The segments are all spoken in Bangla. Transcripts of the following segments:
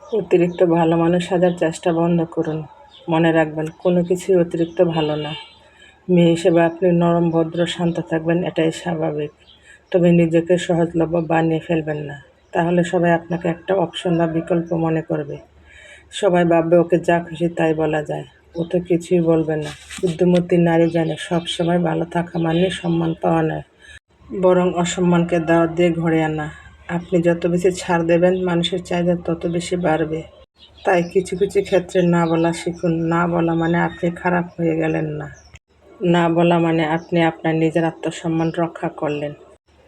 অতিরিক্ত ভালো মানুষ সাজার চেষ্টা বন্ধ করুন। মনে রাখবেন, কোনো কিছুই অতিরিক্ত ভালো না। মেয়ে হিসেবে আপনি নরম, ভদ্র, শান্ত থাকবেন, এটাই স্বাভাবিক। তবে নিজেকে সহজলভ্য বানিয়ে ফেলবেন না। তাহলে সবাই আপনাকে একটা অপশন বা বিকল্প মনে করবে। সবাই ভাববে ওকে যা খুশি তাই বলা যায়। ও তো কিছুই বলবে না। বুদ্ধিমতী নারী জানে সবসময় ভালো থাকা মানে সম্মান পাওয়া নয়, বরং অসম্মানকে দাওয়াত দিয়ে ঘরে আনা। আপনি যত বেশি ছাড় দেবেন, মানুষের চাহিদা তত বেশি বাড়বে। তাই কিছু কিছু ক্ষেত্রে না বলা শিখুন। না বলা মানে আপনি খারাপ হয়ে গেলেন না। না বলা মানে আপনি আপনার নিজের আত্মসম্মান রক্ষা করলেন।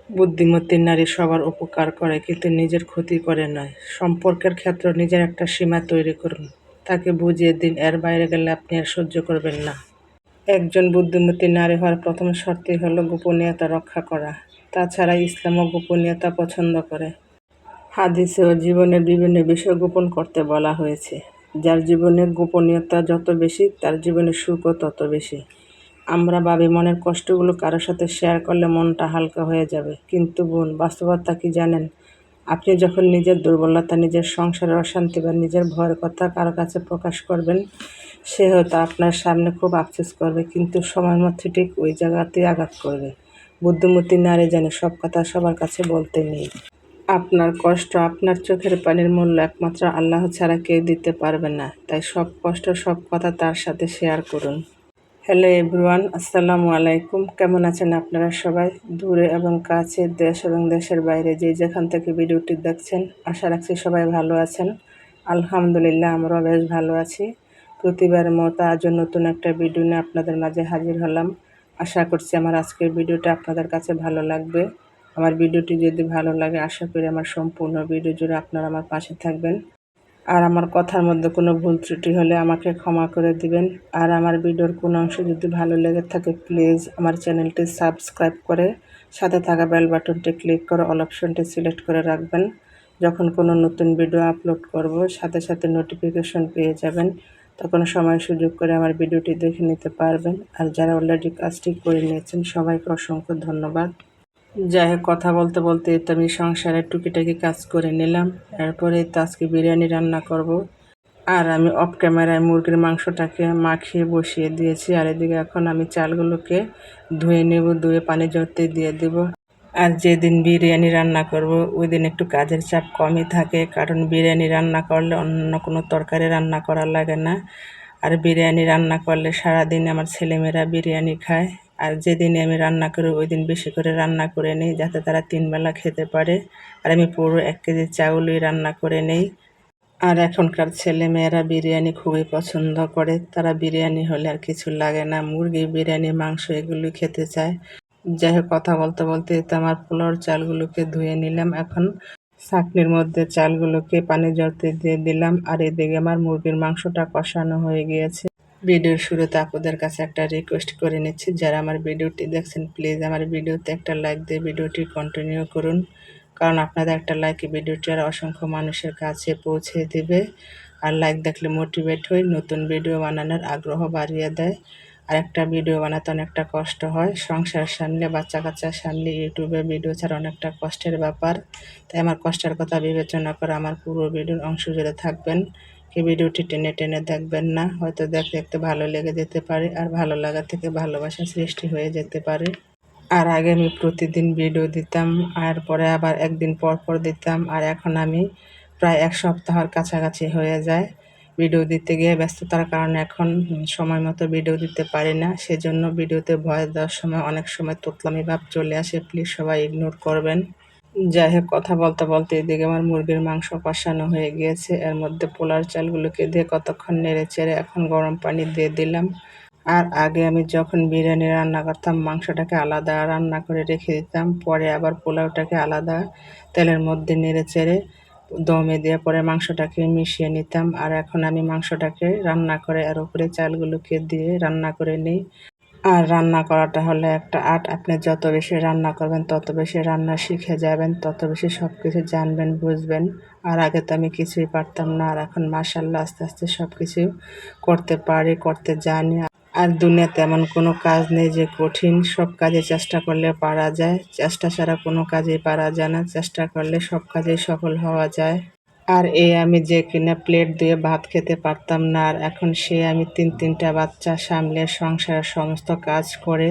বুদ্ধিমতী নারী সবার উপকার করে, কিন্তু নিজের ক্ষতি করে নয়। সম্পর্কের ক্ষেত্রে নিজের একটা সীমা তৈরি করুন। তাকে বুঝিয়ে দিন এর বাইরে গেলে আপনি আর সহ্য করবেন না। একজন বুদ্ধিমতী নারী হওয়ার প্রথম শর্তই হলো গোপনীয়তা রক্ষা করা। তাছাড়া ইসলামও গোপনীয়তা পছন্দ করে। হাদিসে ও জীবনের বিভিন্ন বিষয় গোপন করতে বলা হয়েছে। যার জীবনে গোপনীয়তা যত বেশি, তার জীবনের সুখও তত বেশি। আমরা ভাবি মনের কষ্টগুলো কারোর সাথে শেয়ার করলে মনটা হালকা হয়ে যাবে, কিন্তু বোন, বাস্তবতা কি জানেন? আপনি যখন নিজের দুর্বলতা, নিজের সংসারের অশান্তি বা নিজের ভয়ের কথা কারো কাছে প্রকাশ করবেন, সে হয়তো আপনার সামনে খুব আফসোস করবে, কিন্তু সময় মতো ঠিক ওই জায়গাতেই আঘাত করবে। বুদ্ধিমতী নারী জানে সব কথা সবার কাছে বলতে নেই। আপনার কষ্ট, আপনার চোখের পানির মূল্য একমাত্র আল্লাহ ছাড়া কেউ দিতে পারবে না। তাই সব কষ্ট, সব কথা তার সাথে শেয়ার করুন। হ্যালো এভরিওয়ান, আসসালামু আলাইকুম। কেমন আছেন আপনারা সবাই? দূরে এবং কাছে, দেশ এবং দেশের বাইরে যে যেখান থেকে ভিডিওটি দেখছেন, আশা রাখছি সবাই ভালো আছেন। আলহামদুলিল্লাহ, আমরাও বেশ ভালো আছি। প্রতিবারের মতো আজও নতুন একটা ভিডিও নিয়ে আপনাদের মাঝে হাজির হলাম। আশা করছি আমার আজকের ভিডিওটা আপনাদের কাছে ভালো লাগবে। আমার ভিডিওটি যদি ভালো লাগে, আশা করি আমার সম্পূর্ণ ভিডিও জুড়ে আপনারা আমার পাশে থাকবেন। আর আমার কথার মধ্যে কোনো ভুল ত্রুটি হলে আমাকে ক্ষমা করে দিবেন। আর আমার ভিডিওর কোনো অংশ যদি ভালো লেগে থাকে, প্লিজ আমার চ্যানেলটি সাবস্ক্রাইব করে সাথে থাকা বেল বাটনটি ক্লিক করে অল অপশনটি সিলেক্ট করে রাখবেন। যখন কোনো নতুন ভিডিও আপলোড করব, সাথে সাথে নোটিফিকেশন পেয়ে যাবেন। তখন সময় সুযোগ করে আমার ভিডিওটি দেখে নিতে পারবেন। আর যারা অলরেডি কাজটি করে নিয়েছেন, সবাইকে অসংখ্য ধন্যবাদ। যাই হোক, কথা বলতে বলতে তো আমি সংসারের টুকিটাকি কাজ করে নিলাম। এরপরে তো আজকে বিরিয়ানি রান্না করব। আর আমি অফ ক্যামেরায় মুরগির মাংসটাকে মাখিয়ে বসিয়ে দিয়েছি। আর এদিকে এখন আমি চালগুলোকে ধুয়ে নেব, ধুয়ে পানি ঝরতে দিয়ে দেব। আর যেদিন বিরিয়ানি রান্না করব, ওই দিন একটু কাজের চাপ কমই থাকে, কারণ বিরিয়ানি রান্না করলে অন্য কোনো তরকারি রান্না করা লাগে না। আর বিরিয়ানি রান্না করলে সারাদিন আমার ছেলেমেয়েরা বিরিয়ানি খায়। আর যেদিনে আমি রান্না করি, ওই দিন বেশি করে রান্না করে নিই, যাতে তারা 3 বেলা খেতে পারে। আর আমি পুরো 1 কেজি চাউলই রান্না করে নেই। আর এখনকার ছেলেমেয়েরা বিরিয়ানি খুবই পছন্দ করে। তারা বিরিয়ানি হলে আর কিছু লাগে না, মুরগি, বিরিয়ানি, মাংস এগুলো খেতে চায়। যাই হোক, কথা বলতে বলতে তো আমার পোলাওর চালগুলোকে ধুয়ে নিলাম। এখন ছাঁকনির মধ্যে চালগুলোকে পানি ঝরতে দিয়ে দিলাম। আর এদিকে আমার মুরগির মাংসটা কষানো হয়ে গিয়েছে। ভিডিওর শুরুতে আপনাদের কাছে একটা রিকোয়েস্ট করে নিচ্ছি, যারা আমার ভিডিওটি দেখছেন, প্লিজ আমার ভিডিওতে একটা লাইক দিয়ে ভিডিওটি কন্টিনিউ করুন। কারণ আপনাদের একটা লাইক ভিডিওটি আর অসংখ্য মানুষের কাছে পৌঁছে দেবে। আর লাইক দেখলে মোটিভেট হই, নতুন ভিডিও বানানোর আগ্রহ বাড়িয়ে দেয়। আর একটা ভিডিও বানাতে অনেকটা কষ্ট হয়। সংসার সামলে, বাচ্চা কাচ্চা সামলে ইউটিউবে ভিডিও ছাড়া অনেকটা কষ্টের ব্যাপার। তাই আমার কষ্টের কথা বিবেচনা করে আমার পুরো ভিডিওর অংশ জুড়ে থাকবেন। কি ভিডিওটি টেনে টেনে দেখবেন না, হয়তো দেখতে দেখতে ভালো লেগে যেতে পারে। আর ভালো লাগা থেকে ভালোবাসা সৃষ্টি হয়ে যেতে পারে। আর আগে আমি প্রতিদিন ভিডিও দিতাম, আর পরে আবার একদিন পর পর দিতাম। আর এখন আমি প্রায় 1 সপ্তাহের কাছাকাছি হয়ে যায় ভিডিও দিতে গিয়ে। ব্যস্ততার কারণে এখন সময় মতো ভিডিও দিতে পারি না। সেজন্য ভিডিওতে ভয়েস দেওয়ার সময় অনেক সময় তোতলামি ভাব চলে আসে, প্লিজ সবাই ইগনোর করবেন। যাই হোক, কথা বলতে বলতে এদিকে আমার মুরগির মাংস কষানো হয়ে গিয়েছে। এর মধ্যে পোলার চালগুলোকে দিয়ে কতক্ষণ নেড়ে চেড়ে এখন গরম পানি দিয়ে দিলাম। আর আগে আমি যখন বিরিয়ানি রান্না করতাম, মাংসটাকে আলাদা রান্না করে রেখে দিতাম, পরে আবার পোলাওটাকে আলাদা তেলের মধ্যে নেড়ে চেড়ে দমে দিয়ে পরে মাংসটাকে মিশিয়ে নিতাম। আর এখন আমি মাংসটাকে রান্না করে এর উপরে চালগুলোকে দিয়ে রান্না করে নিই। আর রান্না করাটা হলো একটা আর্ট। আপনি যত বেশি রান্না করবেন, তত বেশি রান্না শিখে যাবেন, তত বেশি সব কিছু জানবেন, বুঝবেন। আর আগে তো আমি কিছুই পারতাম না, আর এখন মাশাআল্লাহ আস্তে আস্তে সব কিছু করতে পারি, করতে জানি। আর দুনিয়াতে এমন কোনো কাজ নেই যে কঠিন, সব কাজে চেষ্টা করলে পারা যায়। চেষ্টা ছাড়া কোনো কাজেই পারা যায় না, চেষ্টা করলে সব কাজেই সফল হওয়া যায়। আর আমি যে কিনা প্লেট দিয়ে ভাত খেতে পারতাম না, আর এখন আমি ৩টা বাচ্চা সামলে সংসারের সমস্ত কাজ করে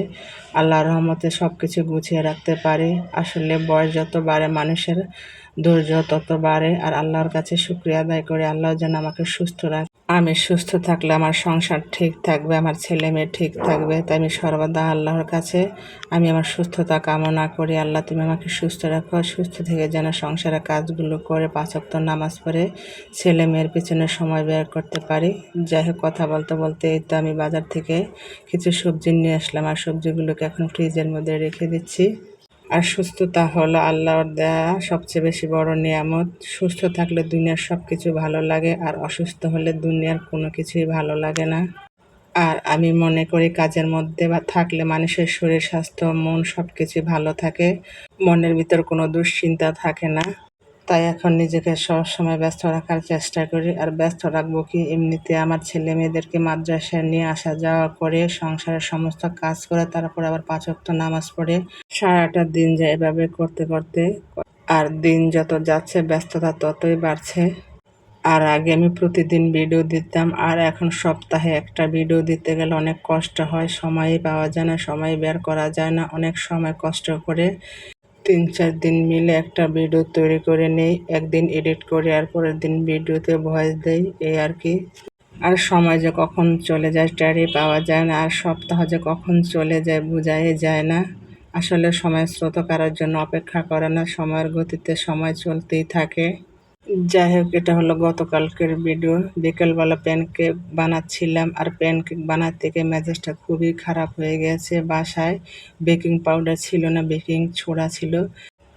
আল্লাহর রহমতে সব কিছু গুছিয়ে রাখতে পারি। আসলে বয়স যত বাড়ে মানুষের ধৈর্য তত বাড়ে, আর আল্লাহর কাছে শুকরিয়া আদায় করে আল্লাহ যেন আমাকে সুস্থ রাখে। আমি সুস্থ থাকলে আমার সংসার ঠিক থাকবে, আমার ছেলে মেয়ে ঠিক থাকবে। তাই আমি সর্বদা আল্লাহর কাছে আমার সুস্থতা কামনা করি। আল্লাহ তুমি আমাকে সুস্থ রাখো, সুস্থ থেকে যেন সংসারের কাজগুলো করে ৫ ওয়াক্ত নামাজ পড়ে ছেলে মেয়ের পিছনে সময় বের করতে পারি। যাই হোক, কথা বলতে বলতে এই তো আমি বাজার থেকে কিছু সবজি নিয়ে আসলাম, আর সবজিগুলোকে এখন ফ্রিজের মধ্যে রেখে দিচ্ছি। আর সুস্থতা হলো আল্লাহর দেয়া সবচেয়ে বেশি বড় নিয়ামত। সুস্থ থাকলে দুনিয়ার সব কিছু ভালো লাগে, আর অসুস্থ হলে দুনিয়ার কোনো কিছুই ভালো লাগে না। আর আমি মনে করি কাজের মধ্যে থাকলে মানুষের শরীর স্বাস্থ্য মন সব কিছুই ভালো থাকে, মনের ভিতর কোনো দুশ্চিন্তা থাকে না। তাই এখন নিজেকে সবসময় ব্যস্ত রাখার চেষ্টা করি। আর ব্যস্ত রাখবো কি, এমনিতে আমার ছেলে মেয়েদেরকে মাদ্রাসায় নিয়ে আসা যাওয়া করে সংসারের সমস্ত কাজ করে তারপর আবার ৫ ওয়াক্ত নামাজ পড়ে সারাটা দিন যায় এভাবে করতে করতে। আর দিন যত যাচ্ছে ব্যস্ততা ততই বাড়ছে। আর আগে আমি প্রতিদিন ভিডিও দিতাম, আর এখন সপ্তাহে একটা ভিডিও দিতে গেলে অনেক কষ্ট হয়, সময়ই পাওয়া যায় না, সময় বের করা যায় না। অনেক সময় কষ্ট করে ৩-৪ দিন মিলে একটা ভিডিও তৈরি করে নেই, একদিন এডিট করে আর পরের দিন ভিডিওতে ভয়েস দেই, এই আর কি। আর সময় যে কখন চলে যায় টেরই পাওয়া যায় না, আর সপ্তাহ যে কখন চলে যায় বোঝাই যায় না। আসলে সময়ের স্রোত কারোর জন্য অপেক্ষা করে না, সময়ের গতিতে সময় চলতেই থাকে। যাই হোক, এটা হলো গতকালকের ভিডিও। বিকেলবেলা প্যানকেক বানাচ্ছিলাম, আর প্যানকেক বানাতে গিয়ে মেজাজটা খুবই খারাপ হয়ে গেছে। বাসায় বেকিং পাউডার ছিল না, বেকিং সোডা ছিল,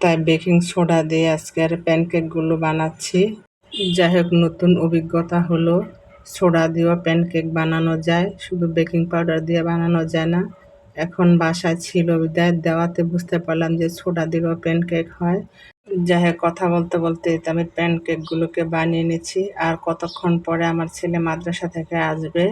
তাই বেকিং সোডা দিয়ে আজকে আর প্যানকেকগুলো বানাচ্ছি। যাই হোক, নতুন অভিজ্ঞতা হলো, সোডা দিয়েও প্যানকেক বানানো যায়, শুধু বেকিং পাউডার দিয়ে বানানো যায় না। এখন বাসায় ছিল বিধায় দেওয়াতে বুঝতে পারলাম যে সোডা দিয়েও প্যানকেক হয়। যাই হোক, কথা বলতে বলতে তো আমি প্যানকেকগুলোকে বানিয়ে নিচ্ছি। আর কতক্ষণ পরে আমার ছেলে মাদ্রাসা থেকে আসবে।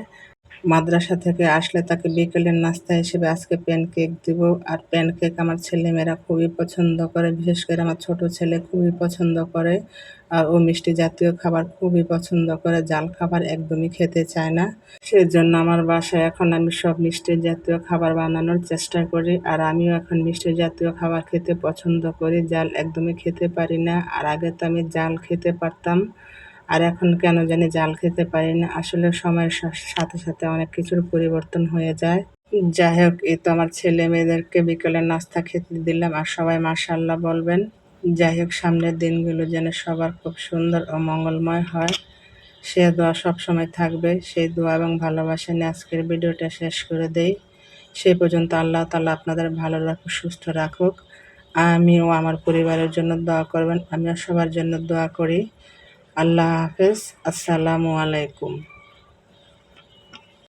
মাদ্রাসা থেকে আসলে তাকে বিকেলের নাস্তা হিসেবে আজকে প্যানকেক দিব। আর প্যানকেক আমার ছেলেমেয়েরা খুবই পছন্দ করে, বিশেষ করে আমার ছোট ছেলে খুবই পছন্দ করে। আর ও মিষ্টি জাতীয় খাবার খুবই পছন্দ করে, জাল খাবার একদমই খেতে চায় না। সেজন্য আমার বাসায় এখন আমি সব মিষ্টি জাতীয় খাবার বানানোর চেষ্টা করি। আর আমিও এখন মিষ্টি জাতীয় খাবার খেতে পছন্দ করি, জাল একদমই খেতে পারি না। আর আগে তো আমি জাল খেতে পারতাম, আর এখন কেন জানি জাল খেতে পারি না। আসলে সময়ের সাথে সাথে অনেক কিছুর পরিবর্তন হয়ে যায়। যাই হোক, এই তো আমার ছেলে মেয়েদেরকে বিকেলের নাস্তা খেতে দিলাম, আর সবাই মাশাআল্লাহ বলবেন। যাই হোক, সামনের দিনগুলো যেন সবার খুব সুন্দর ও মঙ্গলময় হয়, সে দোয়া সবসময় থাকবে। সেই দোয়া এবং ভালোবাসা নিয়ে আজকের ভিডিওটা শেষ করে দেই। সেই পর্যন্ত আল্লাহ তাআলা আপনাদের ভালো রাখুক, সুস্থ রাখুক। আমিও আমার পরিবারের জন্য দোয়া করবেন, আমিও সবার জন্য দোয়া করি। আল্লাহ হাফেজ। আসসালামু আলাইকুম।